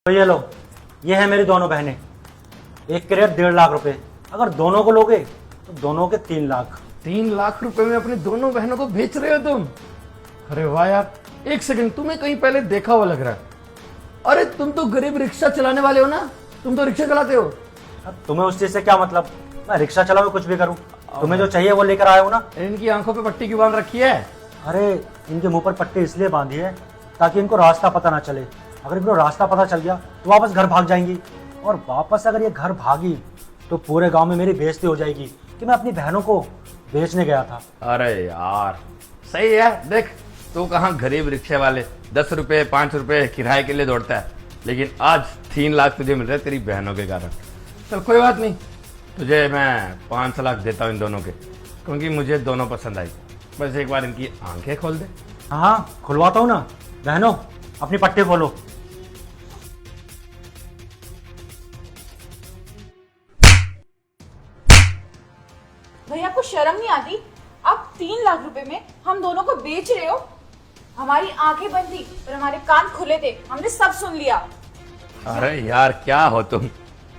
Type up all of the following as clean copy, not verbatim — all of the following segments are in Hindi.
तो ये लो, ये है मेरी दोनों बहनें। एक के रेट 1.5 लाख रुपए। अगर दोनों को लोगे तो दोनों के 3 लाख। 3 लाख रुपए में अपनी दोनों बहनों को बेच रहे हो तुम? अरे वाह यार, एक सेकंड, तुम्हें कहीं पहले देखा हुआ लग रहा है। अरे तुम तो गरीब रिक्शा चलाने वाले हो ना, तुम तो रिक्शा चलाते हो। अब तुम्हें उस चीज से क्या मतलब? मैं रिक्शा चलाऊं कुछ भी करूं, तुम्हें जो चाहिए वो लेकर आया हूं ना। इनकी आंखों पे पट्टी क्यों बांध रखी है? अरे इनके मुंह पर पट्टी इसलिए बांधी है ताकि इनको रास्ता पता ना चले। अगर इनको रास्ता पता चल गया तो वापस घर भाग जाएंगी, और वापस अगर ये घर भागी तो पूरे गांव में मेरी बेइज्जती हो जाएगी कि मैं अपनी बहनों को बेचने गया था। अरे यार सही है, देख तू कहाँ गरीब रिक्शे वाले 10 रुपए 5 रुपए किराए के लिए दौड़ता है, लेकिन आज 3 लाख तुझे मिल रहे तेरी बहनों के कारण। चल कोई बात नहीं, तुझे मैं 5 लाख देता हूँ इन दोनों के, क्योंकि मुझे दोनों पसंद आई। बस एक बार इनकी आंखें खोल दे। हाँ खुलवाता हूँ ना। बहनों अपनी पट्टी खोलो। भैया आपको शर्म नहीं आती? आप 3 लाख रुपए में हम दोनों को बेच रहे हो। हमारी आंखें बंद थी और हमारे कान खुले थे, हमने सब सुन लिया। अरे यार क्या हो तुम,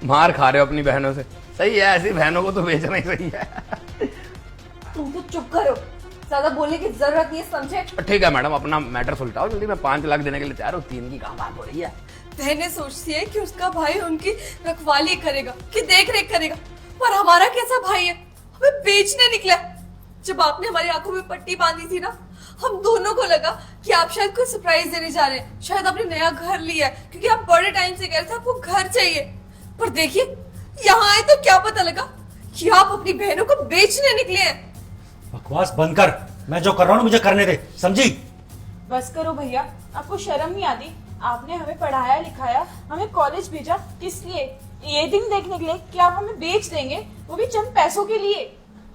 मार खा रहे हो अपनी बहनों से। सही है, ऐसी बहनों को तो बेचना ही सही है। तुम तो चुप करो, ज्यादा बोलने की जरूरत नहीं है, समझे? ठीक है मैडम, अपना मैटर सुलटाओ जल्दी, मैं 5 लाख देने के लिए तैयार हूँ। 3 की कहाँ बात हो रही है? बहनें सोचती है कि उसका भाई उनकी रखवाली करेगा, कि देख रेख करेगा, पर हमारा कैसा भाई है, हमें बेचने निकला। जब आपने हमारी आंखों में पट्टी बांधी थी ना, हम दोनों को लगा कि आप शायद कोई सरप्राइज देने जा रहे हैं, शायद आपने नया घर लिया है, क्योंकि आप बड़े टाइम से कह रहे थे आपको घर चाहिए। पर देखिए यहाँ आए तो क्या पता लगा कि आप अपनी बहनों को बेचने निकले हैं। बकवास बंद कर, मैं जो कर रहा हूँ मुझे करने दे, समझी? बस करो भैया, आपको शर्म नहीं आती? आपने हमें पढ़ाया लिखाया, हमें कॉलेज भेजा, किस लिए? ये दिन देखने के लिए कि आप हमें बेच देंगे, वो भी चंद पैसों के लिए।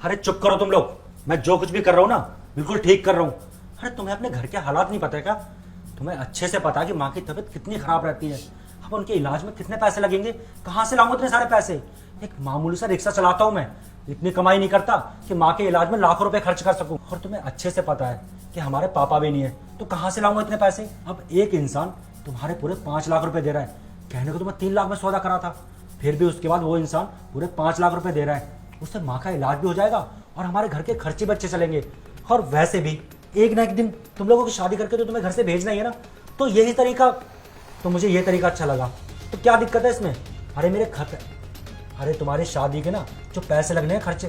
अरे चुप करो तुम लोग, मैं जो कुछ भी कर रहा हूँ ना बिल्कुल ठीक कर रहा हूँ। अरे तुम्हें अपने घर के हालात नहीं पता है क्या? तुम्हें अच्छे से पता है कि माँ की तबीयत कितनी खराब रहती है। अब उनके इलाज में कितने पैसे लगेंगे, कहाँ से लाऊंगा इतने सारे पैसे? एक मामूली सा रिक्शा चलाता हूँ मैं, इतनी कमाई नहीं करता कि माँ के इलाज में लाखों रुपए खर्च कर सकूं। और तुम्हें अच्छे से पता है कि हमारे पापा भी नहीं है, तो कहाँ से लाऊंगा इतने पैसे? अब एक इंसान तुम्हारे पूरे 5 लाख रुपए दे रहा है, कहने को तुम्हें 3 लाख में सौदा करा था, फिर भी उसके बाद वो इंसान पूरे 5 लाख रुपए दे रहा है। उससे माँ का इलाज भी हो जाएगा और हमारे घर के खर्चे बच्चे चलेंगे। और वैसे भी एक ना एक दिन तुम लोगों की शादी करके तो तुम्हें घर से भेजना ही है ना, तो यही तरीका, तो मुझे ये तरीका अच्छा लगा। तो क्या दिक्कत है इसमें? अरे मेरे खत, अरे तुम्हारी शादी के ना जो पैसे लगने हैं खर्चे,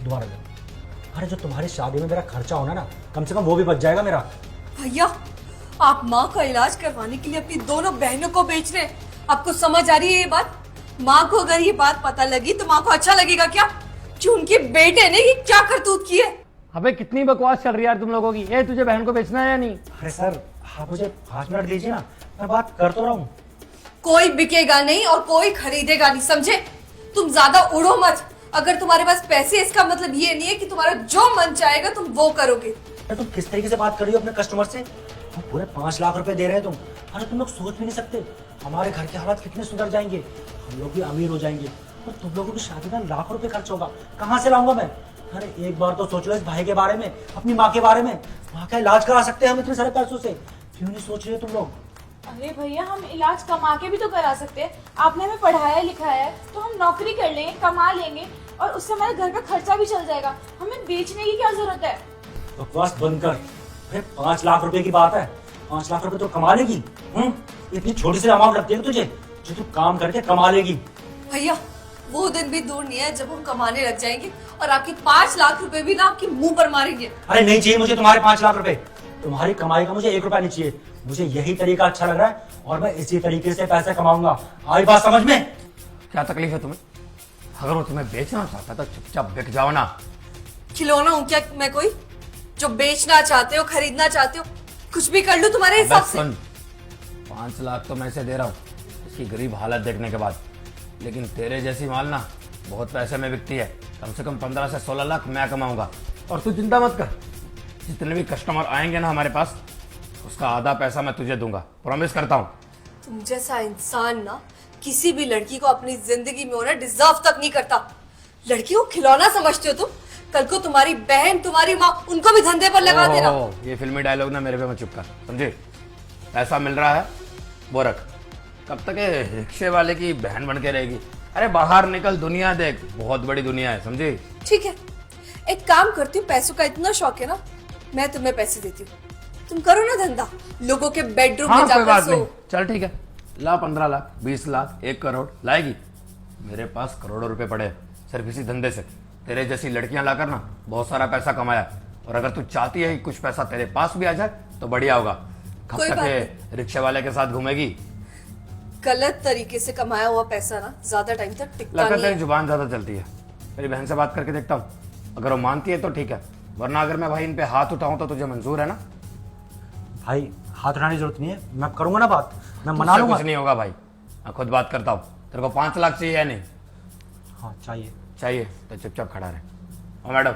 दोबारा दो। अरे जो तुम्हारी शादी में मेरा खर्चा होना ना, कम से कम वो भी बच जाएगा मेरा। भैया आप माँ का इलाज करवाने के लिए अपनी दोनों बहनों को बेच रहे हैं, आपको समझ आ रही है ये बात? माँ को अगर ये बात पता लगी तो माँ को अच्छा लगेगा क्या कि उनके बेटे ने ये क्या करतूत की है? अबे कितनी बकवास चल रही है यार तुम लोगों की। ये तुझे बहन को बेचना है या नहीं? अरे सर आप मुझे 5 मिनट दीजिए ना, मैं बात कर तो रहा हूँ। कोई बिकेगा नहीं और कोई खरीदेगा नहीं, समझे? तुम ज्यादा उड़ो मत। अगर तुम्हारे पास पैसे, इसका मतलब ये नहीं है कि तुम्हारा जो मन चाहेगा तुम वो करोगे। अरे तुम किस तरीके से बात कर रही हो अपने कस्टमर से? तुम पूरे 5 लाख रुपए दे रहे हैं तुम। अरे तुम लोग सोच भी नहीं सकते हमारे घर के हालात कितने सुधर जाएंगे, हम लोग भी अमीर हो जाएंगे, और तुम लोगों की शादी में लाखों रुपए खर्च होगा, कहाँ से लाऊंगा मैं? अरे एक बार तो सोच लो इस भाई के बारे में, अपनी माँ के बारे में। माँ का इलाज करा सकते हैं हम इतने सारे पैसों से, क्यों नहीं सोच रहे तुम लोग? अरे भैया हम इलाज कमा के भी तो करा सकते हैं। आपने हमें पढ़ाया लिखाया है तो हम नौकरी कर लेंगे, कमा लेंगे, और उससे हमारे घर का खर्चा भी चल जाएगा। हमें बेचने की क्या जरूरत है? बकवास बंद कर। अरे 5 लाख रुपए की बात है, 5 लाख रुपए तो कमा लेगी। इतनी छोटी सी अमाउंट लगती है तुझे जो तू काम करके कमा लेगी? भैया वो दिन भी दूर नहीं है जब हम कमाने लग जाएंगे और आपके 5 लाख रुपए भी ना आपके मुंह पर मारेंगे। अरे नहीं चाहिए मुझे तुम्हारे 5 लाख रुपए, तुम्हारी कमाई का मुझे 1 रुपया नहीं चाहिए। मुझे यही तरीका अच्छा लग रहा है और मैं इसी तरीके से पैसे कमाऊंगा। आई बात समझ में? क्या तकलीफ है तुम्हें? अगर वो तुम्हें बेचना चाहता तो चुपचाप बिक जाओ ना। खिलौना हूँ क्या मैं कोई जो बेचना चाहते हो, खरीदना चाहते हो? कुछ भी कर लूं तुम्हारे हिसाब से। 5 लाख तो मैं इसे दे रहा हूँ इसकी गरीब हालत देखने के बाद, लेकिन तेरे जैसी माल ना बहुत पैसे में बिकती है। कम से कम 15 से 16 लाख मैं कमाऊंगा। और तू चिंता मत कर, जितने भी कस्टमर आएंगे ना हमारे पास, उसका आधा पैसा मैं तुझे दूंगा, प्रॉमिस करता हूँ। तुम जैसा इंसान ना किसी भी लड़की को अपनी जिंदगी में होना डिजर्व तक नहीं करता। लड़की को खिलौना समझते हो तुम? कल को तुम्हारी बहन, तुम्हारी माँ, उनको भी धंधे पर लगा देना। ये फिल्मी डायलॉग ना मेरे पे मत चुप कर, समझे? पैसा मिल रहा है वो रख, कब तक ये रिक्शे वाले की बहन बन के रहेगी? अरे बाहर निकल, दुनिया देख, बहुत बड़ी दुनिया है, समझी? ठीक है, एक काम करती हूँ, पैसों का इतना शौक है ना, मैं तुम्हें पैसे देती हूँ, तुम करो ना धंधा, लोगों के बेडरूम हाँ में कोई जाकर बात सो। नहीं, चल ठीक है, ला 15 लाख, 20 लाख, 1 करोड़ लाएगी? मेरे पास करोड़ों रुपए पड़े हैं, सिर्फ इसी धंधे से। तेरे जैसी लड़कियां लाकर ना बहुत सारा पैसा कमाया, और अगर तू चाहती है कि कुछ पैसा तेरे पास भी आ जाए तो बढ़िया होगा। कब कोई तक बात ये रिक्शे वाले के साथ घूमेगी? गलत तरीके से कमाया हुआ पैसा ना ज्यादा टाइम तक टिकता लगता नहीं तेरी है। जुबान ज्यादा चलती है। मेरी बहन से बात करके देखता हूँ, अगर वो मानती है तो ठीक है, वरना अगर मैं भाई इन पे हाथ उठाऊं तो तुझे मंजूर है ना? भाई हाथ उठाने की जरूरत नहीं है, मैं करूंगा ना बात, मैं मना तुझसे लूंगा। कुछ नहीं होगा भाई, मैं खुद बात करता हूँ। तेरे को 5 लाख चाहिए या नहीं? हाँ चाहिए। चाहिए तो चुपचाप खड़ा रहे। और मैडम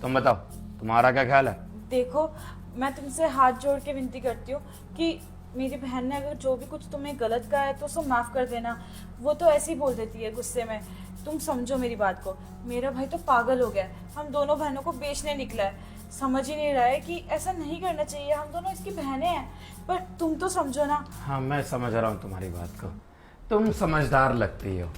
तुम बताओ, तुम्हारा क्या ख्याल है? देखो, मैं तुमसे हाथ जोड़ के विनती करती हूँ कि मेरी बहन ने अगर जो भी कुछ तुम्हें गलत कहा है तो उसे माफ़ कर देना। वो तो ऐसे ही बोल देती है गुस्से में। तुम समझो मेरी बात को, मेरा भाई तो पागल हो गया है, हम दोनों बहनों को बेचने निकला है, समझ ही नहीं रहा है कि ऐसा नहीं करना चाहिए, हम दोनों इसकी बहनें हैं, पर तुम तो समझो ना। हाँ मैं समझ रहा हूँ तुम्हारी बात को, तुम समझदार लगती हो।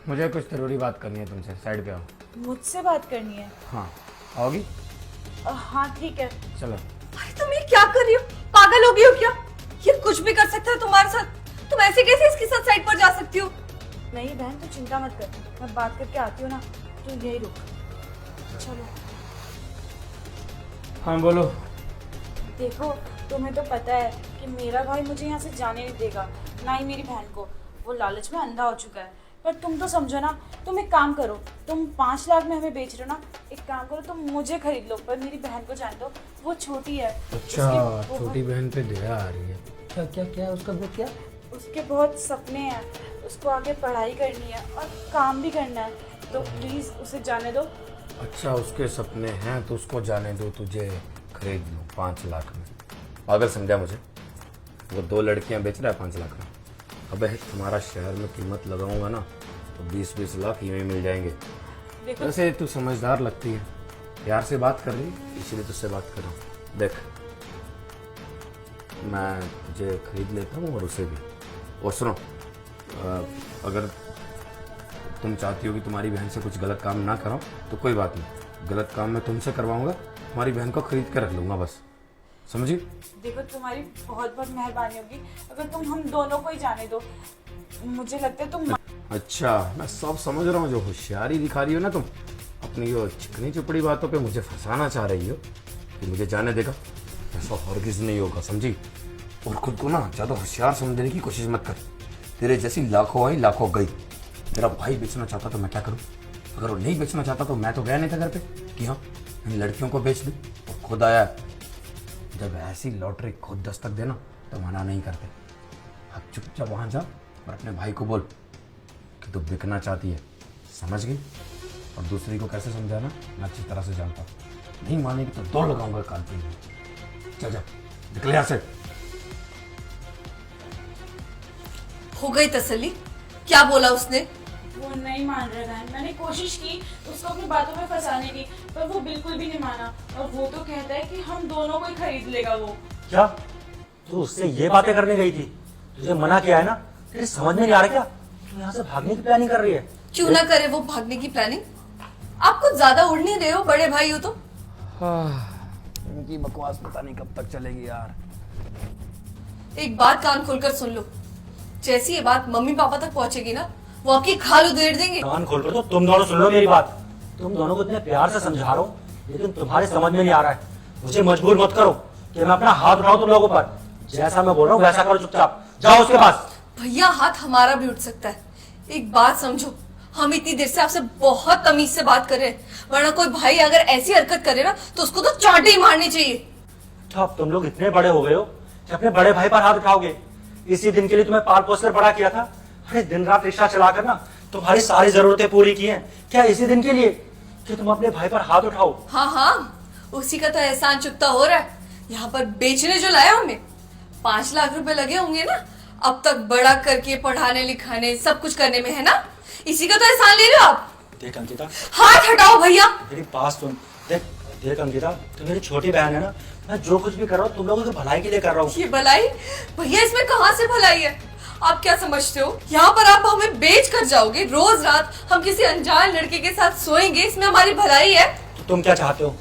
मुझे कुछ जरूरी बात करनी है तुमसे, साइड पे आओ। मुझसे बात करनी है? हाँ आओगी? हाँ ठीक है। चलो। अरे तुम ये क्या कर रही हो, पागल हो गई हो क्या? ये कुछ भी कर सकता है तुम्हारे साथ, तुम ऐसे कैसे इसके साथ साइड पर जा सकती हो? नहीं बहन, तू चिंता मत कर, मैं बात करके आती हूँ ना, तू यही रुक। चलो। हाँ बोलो। देखो, तुम्हें तो पता है कि मेरा भाई मुझे यहाँ से जाने नहीं देगा, ना ही मेरी बहन को। वो लालच में अंधा हो चुका है। पर तुम तो समझो ना, तुम एक काम करो, तुम 5 लाख में हमें बेच रहे हो ना, एक काम करो, तुम मुझे खरीद लो, पर मेरी बहन को जान दो, वो छोटी है। अच्छा, उसके छोटी बहन पे दया आ रही है। क्या क्या क्या उसका वो क्या? उसके बहुत सपने हैं, उसको आगे पढ़ाई करनी है और काम भी करना है, तो प्लीज उसे जाने दो। अच्छा उसके सपने हैं तो उसको जाने दो, तुझे खरीद लूँ 5 लाख में? पागल समझा मुझे? वो 2 लड़कियां बेच रहा है 5 लाख में। अबे तुम्हारा शहर में कीमत लगाऊंगा ना तो 20-20 लाख यूं ही मिल जाएंगे। देखो, वैसे तू समझदार लगती है, प्यार से बात कर रही, इसीलिए तुझसे बात कर रहा हूँ। देख मैं तुझे खरीद लेता हूँ और उसे भी। और सुनो, अगर तुम चाहती हो कि तुम्हारी बहन से कुछ गलत काम ना कराओ तो कोई बात नहीं, गलत काम मैं तुमसे करवाऊंगा, तुम्हारी बहन को खरीद के रख लूंगा बस, समझी? देखो तुम्हारी बहुत बहुत मेहरबानी होगी अगर तुम हम दोनों को ही जाने दो। मुझे लगता है तुम अच्छा मैं सब समझ रहा हूँ, जो होशियारी दिखा रही हो ना तुम, अपनी जो चिकनी चुपड़ी बातों पे मुझे फंसाना चाह रही हो कि मुझे जाने देगा, ऐसा हरगिज नहीं होगा, समझी? और खुद को ना ज्यादा होशियार समझने की कोशिश मत कर, तेरे जैसी लाखों आई लाखों गई। तेरा भाई बेचना चाहता तो मैं क्या करूँ? अगर वो नहीं बेचना चाहता तो मैं तो गया नहीं था घर पे कि हाँ इन लड़कियों को बेच दूँ, तो खुद आया। जब ऐसी लॉटरी खुद दस्तक देना तो मना नहीं करते। अब चुपचाप वहाँ जा और अपने भाई को बोल कि तू बिकना चाहती है, समझ गई? और दूसरी को कैसे समझाना मैं अच्छी तरह से जानता हूँ। नहीं मानेगी तो 2 लगाऊंगा कान पे। चल जा, निकले यहाँ से। हो गई तसल्ली? क्या बोला उसने? वो नहीं मान रहे बहन, मैंने कोशिश की उसको अपनी बातों में फंसाने की, पर वो बिल्कुल भी नहीं माना, और वो तो कहता है कि हम दोनों को ही खरीद लेगा वो। क्या तू उससे ये बातें करने गई थी? तुझे मना किया है ना? तेरे समझ में नहीं आ रहा क्या? तू यहाँ से भागने की प्लानिंग कर रही है? क्यों ना करे वो भागने की प्लानिंग? आप कुछ ज्यादा उड़ नहीं रहे हो, बड़े भाई हो तो। इनकी बकवास पता नहीं कब तक चलेगी यार। एक बात कान खोलकर सुन लो, जैसी ये बात मम्मी पापा तक पहुंचेगी ना, वो आपकी खाल उधेड़ देंगे। कान खोल कर तो तुम दोनों सुन लो मेरी बात। तुम दोनों को इतने प्यार से समझा रहा हूँ, लेकिन तुम्हारे समझ में नहीं आ रहा है। मुझे मजबूर मत करो कि मैं अपना हाथ उठाऊं तुम लोगों पर। जैसा मैं बोल रहा हूँ वैसा करो, चुपचाप जाओ उसके पास। भैया हाथ हमारा भी उठ सकता है, एक बात समझो, हम इतनी देर से आपसे बहुत तमीज से बात कर रहे हैं, वरना कोई भाई अगर ऐसी हरकत करे ना तो उसको तो चांटे ही मारनी चाहिए। तो अब तुम लोग इतने बड़े हो गए हो कि अपने बड़े भाई पर हाथ उठाओगे? इसी दिन के लिए तुम्हें पाल पोस कर बड़ा किया था। अरे दिन रात रिक्शा चलाकर ना तुम्हारी सारी जरूरतें पूरी की हैं, क्या इसी दिन के लिए कि तुम अपने भाई पर हाथ उठाओ? हाँ हाँ, उसी का तो एहसान चुकता हो रहा है। यहाँ पर बेचने जो लाया हमें 5 लाख रुपए लगे होंगे ना, अब तक बड़ा करके पढ़ाने लिखाने सब कुछ करने में, है ना? इसी का तो एहसान ले रहे हो आप। देख अंकिता, हाथ हटाओ भैया। मेरी बात सुन। देख देख अंकिता, तो मेरी छोटी बहन है ना, मैं जो कुछ भी कर रहा हूँ तुम लोगों की भलाई के लिए कर रहा हूँ। ये भलाई? भैया इसमें कहाँ से भलाई है? आप क्या समझते हो यहाँ पर आप हमें बेच कर जाओगे? रोज रात हम किसी अनजान लड़के के साथ सोएंगे, इसमें हमारी भलाई है? तो तुम क्या चाहते हो?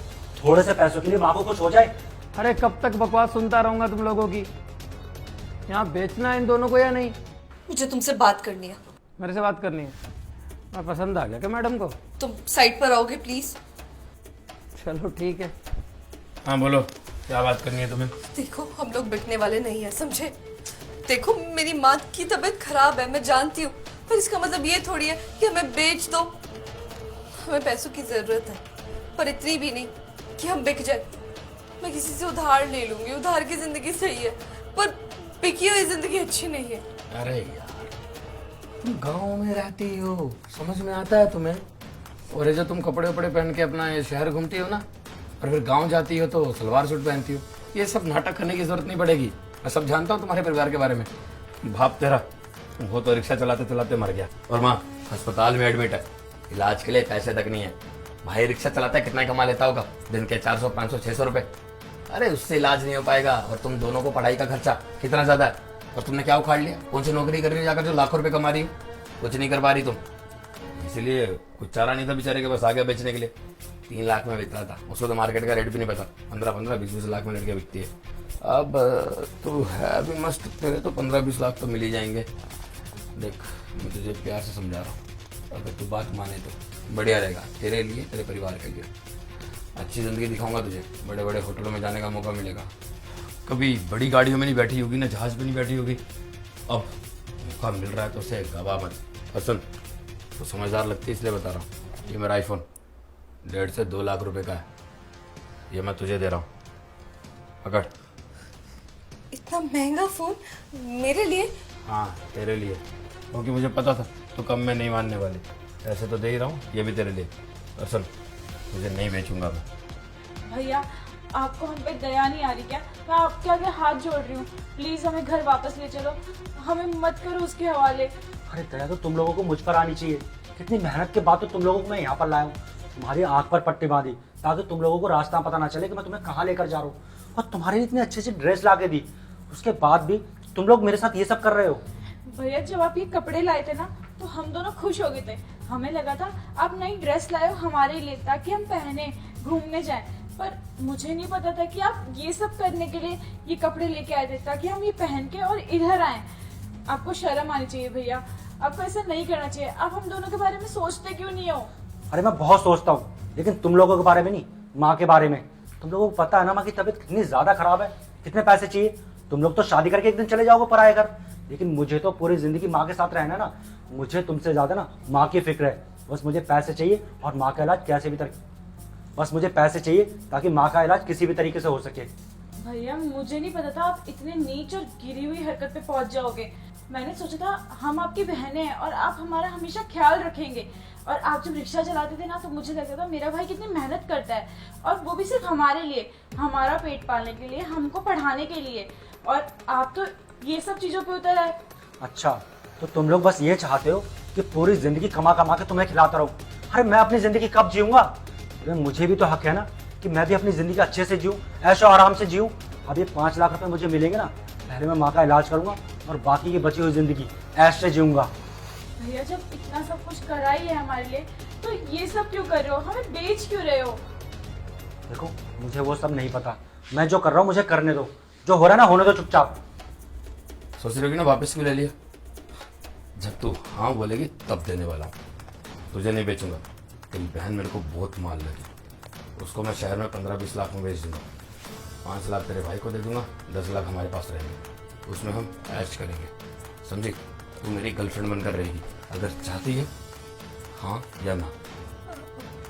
थोड़े से पैसों के लिए माँ को कुछ हो जाए? अरे कब तक बकवास सुनता रहूंगा तुम लोगों की? यहाँ बेचना है इन दोनों को या नहीं? मुझे तुमसे बात करनी है। मेरे से बात करनी है? मैं पसंद आ गया क्या मैडम को? तुम साइड पर आओगे प्लीज? चलो ठीक है। हाँ बोलो, क्या बात करनी है तुम्हें? देखो हम लोग बिकने वाले नहीं है, समझे? देखो मेरी माँ की तबीयत खराब है, मैं जानती हूँ, पर इसका मतलब ये थोड़ी है कि हमें बेच दो। हमें पैसों की जरूरत है, पर इतनी भी नहीं कि हम बिक जाए। मैं किसी से उधार ले लूंगी, उधार की जिंदगी सही है, पर बिकी हुई जिंदगी अच्छी नहीं है। अरे यार, तुम गांव में रहती हो, समझ में आता है तुम्हें? और ये जो तुम कपड़े वपड़े पहन के अपना ये शहर घूमती हो ना, और फिर गांव जाती हो तो सलवार सूट पहनती हो, ये सब नाटक करने की जरूरत नहीं पड़ेगी। मैं सब जानता हूँ तुम्हारे परिवार के बारे में। बाप तेरा वो तो रिक्शा चलाते चलाते मर गया, और माँ अस्पताल में एडमिट है, इलाज के लिए पैसे तक नहीं है। भाई रिक्शा चलाता है, कितना कमा लेता होगा दिन के? 400 500 600 रुपए। अरे उससे इलाज नहीं हो पाएगा, और तुम दोनों को पढ़ाई का खर्चा कितना ज्यादा है। और तुमने क्या उखाड़ लिया? कौन सी नौकरी कर रही हो जाकर जो लाखों रुपए कमा रही हो? कुछ नहीं कर पा रही तुम, इसीलिए कुछ चारा नहीं था बेचारे के पास, आगे बेचने के लिए। 3 लाख में बिक रहा था, उसको तो मार्केट का रेट भी नहीं पता। 15 20 लाख में लड़कियां बिकती है। अब तू है भी मस्त, तेरे तो 15-20 लाख तो मिल ही जाएंगे। देख मैं तुझे प्यार से समझा रहा हूँ, अगर तू बात माने तो बढ़िया रहेगा तेरे लिए, तेरे परिवार के लिए। अच्छी जिंदगी दिखाऊंगा तुझे, बड़े बड़े होटलों में जाने का मौका मिलेगा। कभी बड़ी गाड़ियों में नहीं बैठी होगी ना, जहाज में नहीं बैठी होगी। अब मौका मिल रहा है तो उसे गवा मत। और सुन, तो समझदार लगती है इसलिए बता रहा हूँ, ये मेरा आईफोन 1.5 से 2 लाख रुपए का है, ये मैं तुझे दे रहा हूँ, पकड़। इतना महंगा फोन मेरे लिए? हाँ तेरे लिए, क्योंकि मुझे पता था तो कम में नहीं मानने वाली। ऐसे तो दे ही रहा हूँ, ये भी तेरे लिए। और सुन, तुझे नहीं बेचूंगा मैं। भैया आपको हम पे दया नहीं आ रही क्या? मैं आपके आगे हाथ जोड़ रही हूँ, प्लीज हमें घर वापस ले चलो, हमें मत करो उसके हवाले। अरे दया तो तुम लोगों को मुझ पर आनी चाहिए। कितनी मेहनत के बाद तो तुम लोगों को मैं यहाँ पर लाया हूँ, तुम्हारी आंख पर पट्टी बांधी, ताकि तुम लोगों को रास्ता पता ना चले कि मैं तुम्हें कहाँ लेकर जा रहा हूँ। और तुम्हारे लिए इतनी अच्छी अच्छी ड्रेस ला के दी, उसके बाद भी तुम लोग मेरे साथ ये सब कर रहे हो। भैया जब आप ये कपड़े लाए थे ना, तो हम दोनों खुश हो गए थे। हमें लगा था आप नई ड्रेस लाए हो हमारे लिए, ताकि हम पहने घूमने जाएं। पर मुझे नहीं पता था कि आप ये सब करने के लिए ये कपड़े लेके आए थे, ताकि हम ये पहन के और इधर आए। आपको शर्म आनी चाहिए भैया, आपको ऐसा नहीं करना चाहिए। आप हम दोनों के बारे में सोचते क्यों नहीं हो? अरे मैं बहुत सोचता हूँ, लेकिन तुम लोगों के बारे में नहीं, माँ के बारे में। तुम लोगों को पता है ना माँ की तबीयत कितनी ज्यादा खराब है, कितने पैसे चाहिए। तुम लोग तो शादी करके एक दिन चले जाओगे पराए घर, लेकिन मुझे तो पूरी जिंदगी माँ के साथ रहना है ना। मुझे तुमसे ज्यादा ना माँ की फिक्र है। बस मुझे पैसे चाहिए, और माँ का इलाज कैसे भी बस मुझे पैसे चाहिए, ताकि माँ का इलाज किसी भी तरीके से हो सके। भैया मुझे नहीं पता था आप इतने नीच और गिरी हुई हरकत पे पहुंच जाओगे। मैंने सोचा था हम आपकी बहनें हैं और आप हमारा हमेशा ख्याल रखेंगे। और आप जब रिक्शा चलाते थे ना, तो मुझे लगता था मेरा भाई कितनी मेहनत करता है, और वो भी सिर्फ हमारे लिए, हमारा पेट पालने के लिए, हमको पढ़ाने के लिए। और आप तो ये सब चीजों पे उतर आए। अच्छा, तो तुम लोग बस ये चाहते हो कि पूरी जिंदगी कमा कमा के तुम्हें खिलाता रहूं। अरे मैं अपनी जिंदगी कब जीऊंगा? अरे मुझे भी तो हक है ना कि मैं भी अपनी जिंदगी अच्छे से जीऊं, ऐशो आराम से जीऊं। अब ये 5 लाख रुपए मुझे मिलेंगे ना, पहले मैं माँ का इलाज करूंगा, और बाकी की बची हुई जिंदगी ऐश से जीऊंगा। भैया जब इतना सब कुछ करा ही है हमारे लिए, तो ये सब क्यों कर रहे हो? हमें बेच क्यों रहे हो? देखो मुझे वो सब नहीं पता, मैं जो कर रहा हूँ मुझे करने दो, जो हो रहा है ना होने दो चुपचाप। सोच रही होगी ना वापस क्यों ले लिया? जब तू हाँ बोलेगी तब देने वाला हूँ। तुझे नहीं बेचूंगा, तेरी बहन मेरे को बहुत माल लगी, उसको मैं शहर में 15-20 लाख में बेच दूंगा। 5 लाख तेरे भाई को दे दूंगा, 10 लाख हमारे पास रहेंगे, उसमें हम ऐश करेंगे, समझी? तू मेरी गर्लफ्रेंड बनकर रहेगी, अगर चाहती है हाँ या ना।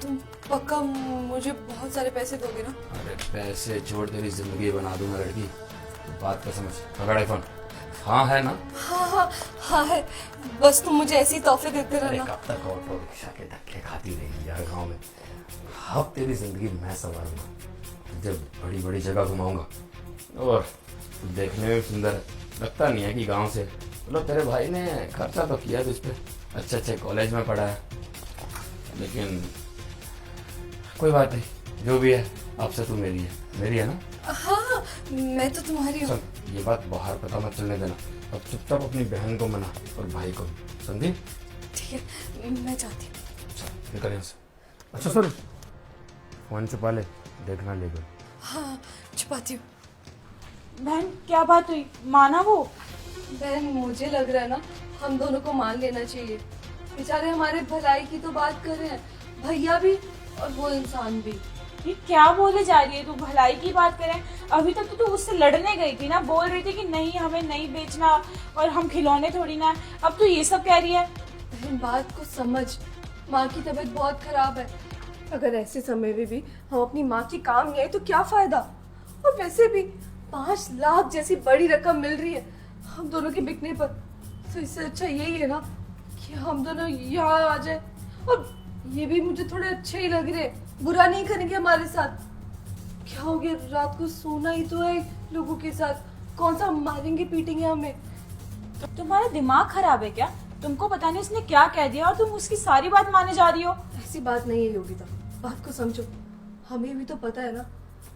तुम पक्का मुझे बहुत सारे पैसे दोगे ना? अरे पैसे छोड़, तेरी जिंदगी बना दूंगा लड़की, तो बात का समझ। पकड़ आईफोन। हाँ है ना? हाँ हाँ हाँ है, बस तुम मुझे ऐसी तोहफे देते अरे रहना। कब तक ऑटो रिक्शा के धक्के खाती रहेगी यार गाँव में? अब तेरी जिंदगी मैं संभालूंगा, तुझे बड़ी बड़ी जगह घुमाऊंगा, और देखने में सुंदर है, लगता नहीं है कि गांव से। चलो तेरे भाई ने खर्चा तो किया तुझ पे, अच्छे अच्छे कॉलेज में पढ़ा है, लेकिन कोई बात नहीं, जो भी है आपसे तू मेरी है ना। हाँ मैं तो तुम्हारी हूँ। चल ये बात बाहर पता मत चलने देना। अब चुपचाप अपनी बहन को मना और भाई को भी, समझी? ठीक है मैं जाती हूँ। चल निकल यहाँ से। अच्छा सॉरी, फोन छुपा ले, देखना ले गए। हाँ छुपाती हूँ। बहन क्या बात हुई, माना वो? बहन मुझे लग रहा है ना हम दोनों को मान लेना चाहिए। बेचारे हमारे भलाई की तो बात कर रहे हैं, भैया भी और वो इंसान भी। ये क्या बोले जा रही है तू, भलाई की बात करें? अभी तक तो तू उससे लड़ने गई थी ना, बोल रही थी कि नहीं हमें नहीं बेचना और हम खिलौने थोड़ी ना, अब तू ये सब कह रही है। बहन बात को समझ, माँ की तबीयत बहुत खराब है। अगर ऐसे समय में भी हम अपनी माँ की काम नहीं आए तो क्या फायदा। और वैसे भी 5 लाख जैसी बड़ी रकम मिल रही है हम दोनों के बिकने पर, तो इससे अच्छा यही है ना कि हम दोनों यहाँ आ जाए। और ये भी मुझे थोड़े अच्छे ही लग रहे, बुरा नहीं करेंगे हमारे साथ। क्या हो गया, रात को सोना ही तो है लोगों के साथ, कौन सा मारेंगे पीटेंगे हमें। तुम्हारा दिमाग खराब है क्या? तुमको पता नहीं उसने क्या कह दिया और तुम उसकी सारी बात माने जा रही हो। ऐसी बात नहीं है योगिता, बात को समझो। हमें भी तो पता है ना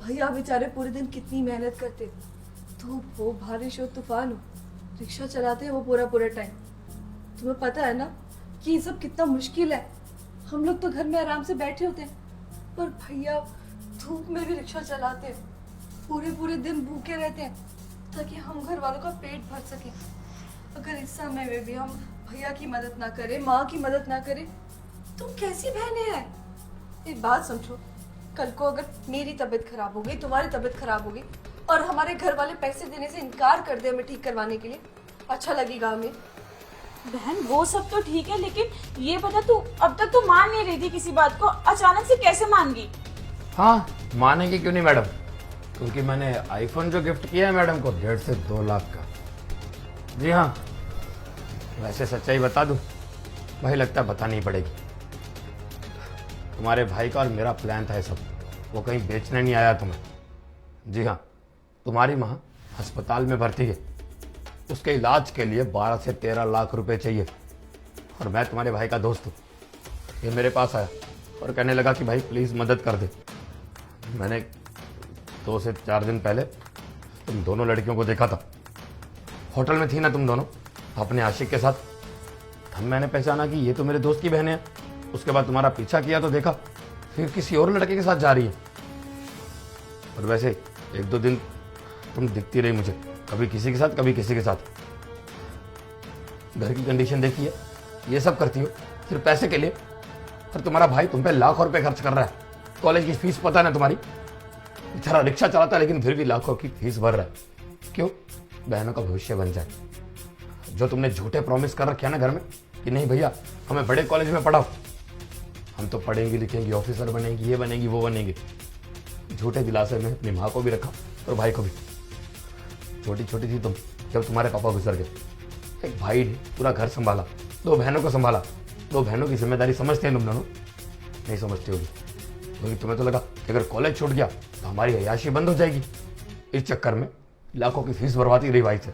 भैया बेचारे पूरे दिन कितनी मेहनत करते, धूप हो बारिश हो तूफान हो, रिक्शा चलाते हैं वो पूरा टाइम। तुम्हें पता है ना कि ये सब कितना मुश्किल है। हम लोग तो घर में आराम से बैठे होते हैं, पर भैया धूप में भी रिक्शा चलाते हैं, पूरे दिन भूखे रहते हैं ताकि हम घर वालों का पेट भर सके। अगर इस समय में भी हम भैया की मदद ना करें, माँ की मदद ना करें, तुम कैसी बहनें हैं? एक बात समझो, कल को अगर मेरी तबीयत खराब हो गई, तुम्हारी तबीयत खराब हो गई और हमारे घर वाले पैसे देने से इनकार कर दे हमें ठीक करवाने के लिए, अच्छा लगेगा हमें? बहन वो सब तो ठीक है, लेकिन ये बता तू अब तक तो मान नहीं रही थी किसी बात को, अचानक से कैसे मान गई? हाँ मानेंगे क्यों नहीं मैडम, क्योंकि मैंने आईफोन जो गिफ्ट किया है मैडम को 1.5 से 2 लाख का। जी हाँ, वैसे सच्चाई बता दूं, भाई लगता है बतानी पड़ेगी। तुम्हारे भाई का और मेरा प्लान था ये सब, वो कहीं बेचने नहीं आया तुम्हें। जी हाँ, तुम्हारी माँ अस्पताल में भर्ती है, उसके इलाज के लिए 12 से 13 लाख रुपए चाहिए। और मैं तुम्हारे भाई का दोस्त हूँ, ये मेरे पास आया और कहने लगा कि भाई प्लीज़ मदद कर दे। मैंने 2 से 4 दिन पहले तुम दोनों लड़कियों को देखा था, होटल में थी ना तुम दोनों अपने आशिक के साथ। तब मैंने पहचाना कि ये तो मेरे दोस्त की बहन है। उसके बाद तुम्हारा पीछा किया तो देखा फिर किसी और लड़के के साथ जा रही है। और वैसे 1-2 दिन तुम दिखती रही मुझे, कभी किसी के साथ कभी किसी के साथ। घर की कंडीशन देखी है, ये सब करती हो सिर्फ पैसे के लिए। और तुम्हारा भाई तुम पे लाखों रुपए खर्च कर रहा है, कॉलेज की फीस पता ना तुम्हारी, बेचारा रिक्शा चलाता है लेकिन फिर भी लाखों की फीस भर रहा है। क्यों? बहनों का भविष्य बन जाए। जो तुमने झूठे प्रॉमिस कर रखे हैं ना घर में कि नहीं भैया हमें बड़े कॉलेज में पढ़ाओ, हम तो पढ़ेंगे लिखेंगे ऑफिसर बनेंगे, ये बनेंगी वो बनेंगे। झूठे दिलासे में अपनी माँ को भी रखा और भाई को भी। छोटी छोटी थी तुम जब तुम्हारे पापा गुजर गए, एक भाई ने पूरा घर संभाला, 2 बहनों को संभाला। 2 बहनों की जिम्मेदारी समझते हैं तुम दोनों? नहीं समझती होगी, क्योंकि तुम्हें तो लगा कि अगर कॉलेज छूट गया तो हमारी अय्याशी बंद हो जाएगी। इस चक्कर में लाखों की फीस भरवाती रही भाई से।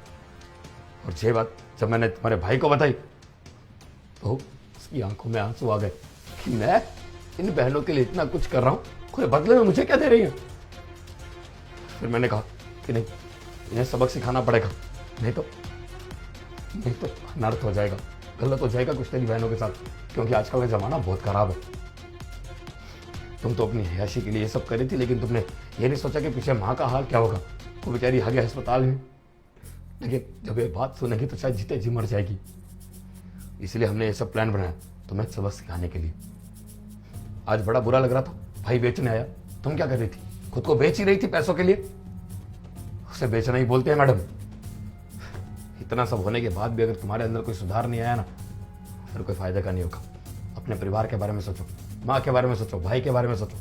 और ये बात जब मैंने तुम्हारे भाई को बताई तो उसकी आंखों में आंसू आ गए कि मैं इन बहनों के लिए इतना कुछ कर रहा हूँ, कोई बदले में मुझे क्या दे रही है। फिर मैंने कहा कि नहीं, इन्हें सबक सिखाना पड़ेगा, नहीं तो अनर्थ हो जाएगा, गलत हो जाएगा कुछ तेरी बहनों के साथ, क्योंकि आजकल का जमाना बहुत खराब है। तुम तो अपनी हयाशी के लिए ये सब करी थी, लेकिन तुमने ये नहीं सोचा कि पीछे माँ का हाल क्या होगा। वो बेचारी आ गया अस्पताल में, लेकिन जब ये बात सुनेगी तो शायद जीते जी मर जाएगी। इसलिए हमने ये सब प्लान बनाया तुम्हें सबक सिखाने के लिए। आज बड़ा बुरा लग रहा था, भाई बेचने आया, तुम क्या कर रही थी? खुद को बेच ही रही थी पैसों के लिए। उसे बेचना ही बोलते हैं मैडम। इतना सब होने के बाद भी अगर तुम्हारे अंदर कोई सुधार नहीं आया ना, फिर कोई फायदा का नहीं होगा। अपने परिवार के बारे में सोचो, माँ के बारे में सोचो, भाई के बारे में सोचो।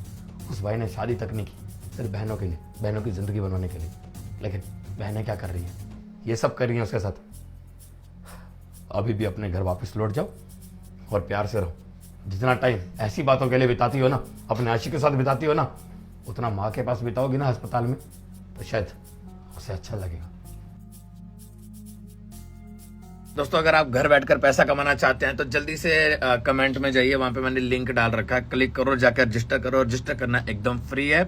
उस भाई ने शादी तक नहीं की सिर्फ बहनों के लिए, बहनों की जिंदगी बनवाने के लिए। लेकिन बहनें क्या कर रही हैं? ये सब कर रही हैं उसके साथ। अभी भी अपने घर वापस लौट जाओ और प्यार से रहो। जितना टाइम ऐसी बातों के लिए बिताती हो ना, अपने आशिक के साथ बिताती हो ना, उतना माँ के पास बिताओगी ना अस्पताल में, तो शायद उसे अच्छा लगेगा। दोस्तों अगर आप घर बैठकर पैसा कमाना चाहते हैं तो जल्दी से कमेंट में जाइए, वहां पे मैंने लिंक डाल रखा है, क्लिक करो, जाकर रजिस्टर करो। रजिस्टर करना एकदम फ्री है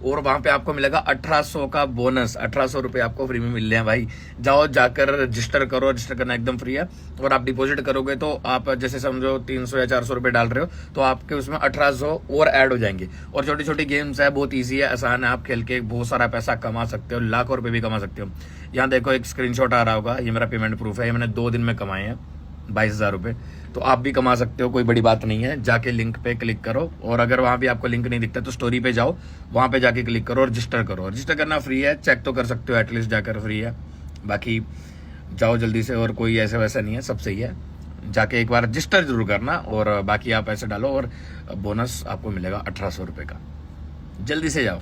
और वहां पे आपको मिलेगा 1800 का बोनस, 1800 रुपए आपको फ्री में मिल रहे हैं भाई। जाओ जाकर रजिस्टर करो, रजिस्टर करना एकदम फ्री है। और आप डिपॉजिट करोगे तो आप जैसे समझो 300 या 400 रुपए डाल रहे हो तो आपके उसमें 1800 और ऐड हो जाएंगे। और छोटी छोटी गेम्स है, बहुत ईजी है, आसान है, आप खेल के बहुत सारा पैसा कमा सकते हो, लाखों रुपए भी कमा सकते हो। यहाँ देखो एक स्क्रीनशॉट आ रहा होगा, ये मेरा पेमेंट प्रूफ है, ये मैंने 2 दिन में कमाए हैं 22,000 रुपए। तो आप भी कमा सकते हो, कोई बड़ी बात नहीं है। जाके लिंक पे क्लिक करो और अगर वहां भी आपको लिंक नहीं दिखता तो स्टोरी पे जाओ, वहां पे जाके क्लिक करो, रजिस्टर करो। रजिस्टर करना फ्री है, चेक तो कर सकते हो एटलीस्ट जाकर, फ्री है। बाकी जाओ जल्दी से, और कोई ऐसा वैसा नहीं है, सब सही है। जाके एक बार रजिस्टर जरूर करना और बाकी आप ऐसे डालो और बोनस आपको मिलेगा 1800 रुपए का। जल्दी से जाओ।